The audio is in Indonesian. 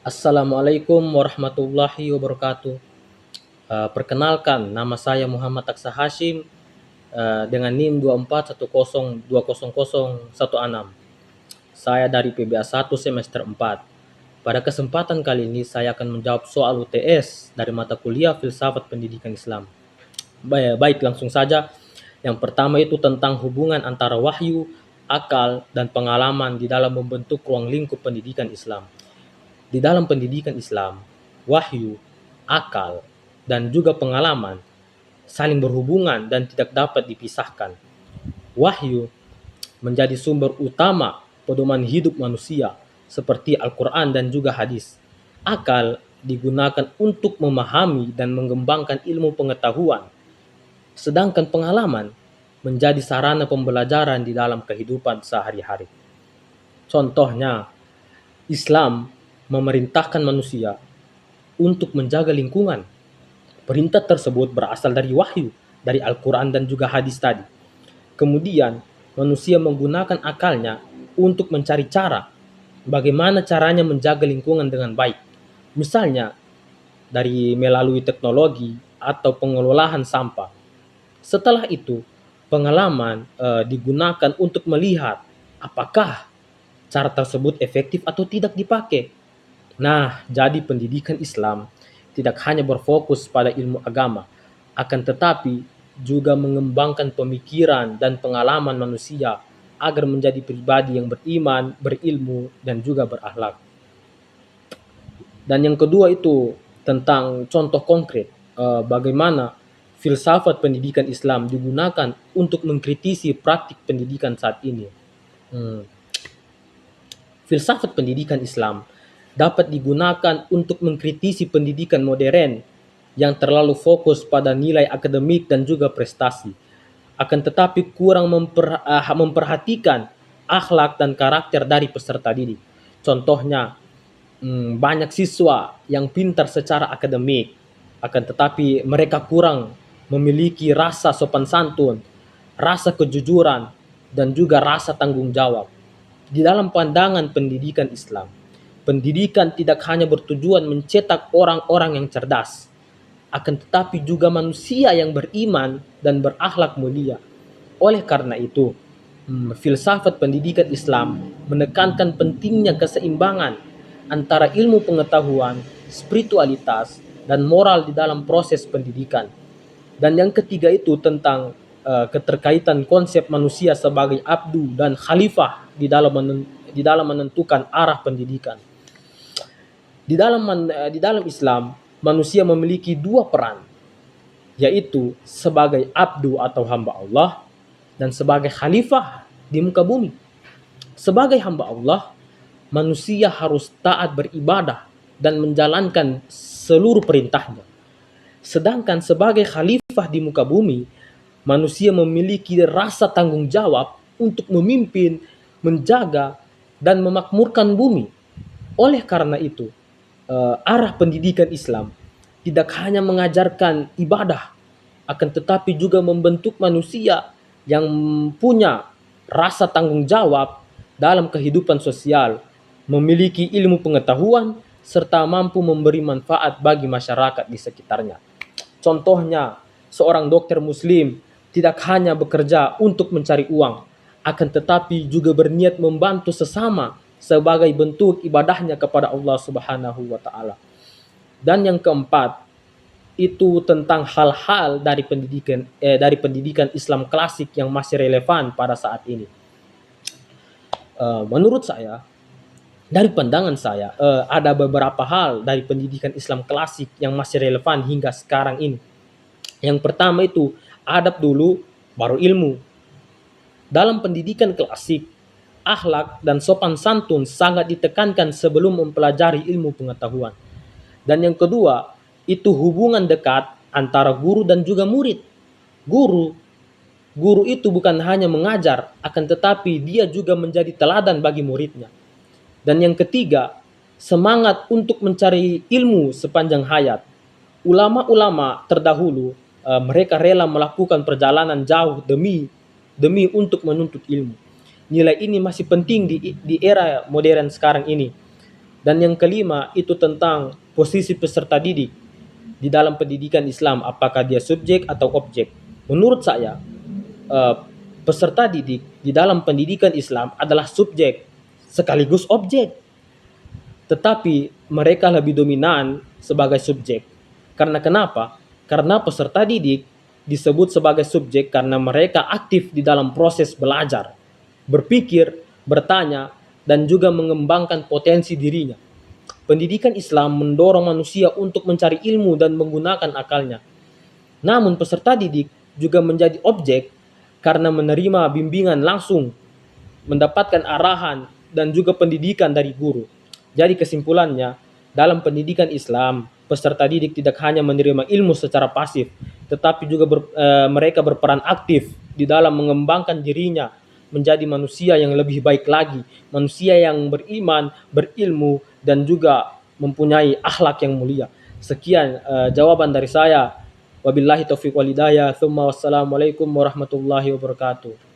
Assalamualaikum warahmatullahi wabarakatuh. Perkenalkan, nama saya Muhammad Aksa Hashim dengan NIM 2410200106. Saya dari PBA 1 semester 4. Pada kesempatan kali ini saya akan menjawab soal UTS dari mata kuliah Filsafat Pendidikan Islam. Baik, langsung saja. Yang pertama itu tentang hubungan antara wahyu, akal, dan pengalaman di dalam membentuk ruang lingkup pendidikan Islam. Di dalam pendidikan Islam, wahyu, akal, dan juga pengalaman saling berhubungan dan tidak dapat dipisahkan. Wahyu menjadi sumber utama pedoman hidup manusia seperti Al-Quran dan juga hadis. Akal digunakan untuk memahami dan mengembangkan ilmu pengetahuan, sedangkan pengalaman menjadi sarana pembelajaran di dalam kehidupan sehari-hari. Contohnya, Islam memerintahkan manusia untuk menjaga lingkungan. Perintah tersebut berasal dari wahyu, dari Al-Quran dan juga hadis tadi. Kemudian, manusia menggunakan akalnya untuk mencari cara bagaimana caranya menjaga lingkungan dengan baik. Misalnya, dari melalui teknologi atau pengelolaan sampah. Setelah itu, pengalaman digunakan untuk melihat apakah cara tersebut efektif atau tidak dipakai. Nah, jadi pendidikan Islam tidak hanya berfokus pada ilmu agama, akan tetapi juga mengembangkan pemikiran dan pengalaman manusia agar menjadi pribadi yang beriman, berilmu, dan juga berakhlak. Dan yang kedua itu tentang contoh konkret, bagaimana filsafat pendidikan Islam digunakan untuk mengkritisi praktik pendidikan saat ini. Hmm. Filsafat pendidikan Islam dapat digunakan untuk mengkritisi pendidikan modern yang terlalu fokus pada nilai akademik dan juga prestasi, akan tetapi kurang memperhatikan akhlak dan karakter dari peserta didik. Contohnya, banyak siswa yang pintar secara akademik, akan tetapi mereka kurang memiliki rasa sopan santun, rasa kejujuran, dan juga rasa tanggung jawab. Di dalam pandangan pendidikan Islam, pendidikan tidak hanya bertujuan mencetak orang-orang yang cerdas, akan tetapi juga manusia yang beriman dan berakhlak mulia. Oleh karena itu, filsafat pendidikan Islam menekankan pentingnya keseimbangan antara ilmu pengetahuan, spiritualitas, dan moral di dalam proses pendidikan. Dan yang ketiga itu tentang keterkaitan konsep manusia sebagai abdu dan khalifah di dalam menentukan arah pendidikan. Di dalam Islam, manusia memiliki dua peran, yaitu sebagai abdu atau hamba Allah dan sebagai khalifah di muka bumi. Sebagai hamba Allah, manusia harus taat beribadah dan menjalankan seluruh perintahnya. Sedangkan sebagai khalifah di muka bumi, manusia memiliki rasa tanggung jawab untuk memimpin, menjaga, dan memakmurkan bumi. Oleh karena itu, arah pendidikan Islam tidak hanya mengajarkan ibadah, akan tetapi juga membentuk manusia yang punya rasa tanggung jawab dalam kehidupan sosial, memiliki ilmu pengetahuan, serta mampu memberi manfaat bagi masyarakat di sekitarnya. Contohnya, seorang dokter muslim tidak hanya bekerja untuk mencari uang, akan tetapi juga berniat membantu sesama sebagai bentuk ibadahnya kepada Allah Subhanahu wa taala. Dan yang keempat, itu tentang hal-hal dari pendidikan Islam klasik yang masih relevan pada saat ini. Menurut saya, dari pandangan saya, ada beberapa hal dari pendidikan Islam klasik yang masih relevan hingga sekarang ini. Yang pertama itu, adab dulu, baru ilmu. Dalam pendidikan klasik, akhlak dan sopan santun sangat ditekankan sebelum mempelajari ilmu pengetahuan. Dan yang kedua, itu hubungan dekat antara guru dan juga murid. Guru Guru itu bukan hanya mengajar, akan tetapi dia juga menjadi teladan bagi muridnya. Dan yang ketiga, semangat untuk mencari ilmu sepanjang hayat. Ulama-ulama terdahulu, mereka rela melakukan perjalanan jauh demi untuk menuntut ilmu. Nilai ini masih penting di era modern sekarang ini. Dan yang kelima itu tentang posisi peserta didik di dalam pendidikan Islam, apakah dia subjek atau objek. Menurut saya, eh, peserta didik di dalam pendidikan Islam adalah subjek sekaligus objek, tetapi mereka lebih dominan sebagai subjek. Karena kenapa? Karena peserta didik disebut sebagai subjek karena mereka aktif di dalam proses belajar, berpikir, bertanya, dan juga mengembangkan potensi dirinya. Pendidikan Islam mendorong manusia untuk mencari ilmu dan menggunakan akalnya. Namun peserta didik juga menjadi objek karena menerima bimbingan langsung, mendapatkan arahan dan juga pendidikan dari guru. Jadi kesimpulannya, dalam pendidikan Islam, peserta didik tidak hanya menerima ilmu secara pasif, tetapi juga mereka berperan aktif di dalam mengembangkan dirinya menjadi manusia yang lebih baik lagi, manusia yang beriman, berilmu, dan juga mempunyai akhlak yang mulia. Sekian jawaban dari saya. Wabillahi taufiq wal hidayah. Tsumma wassalamualaikum warahmatullahi wabarakatuh.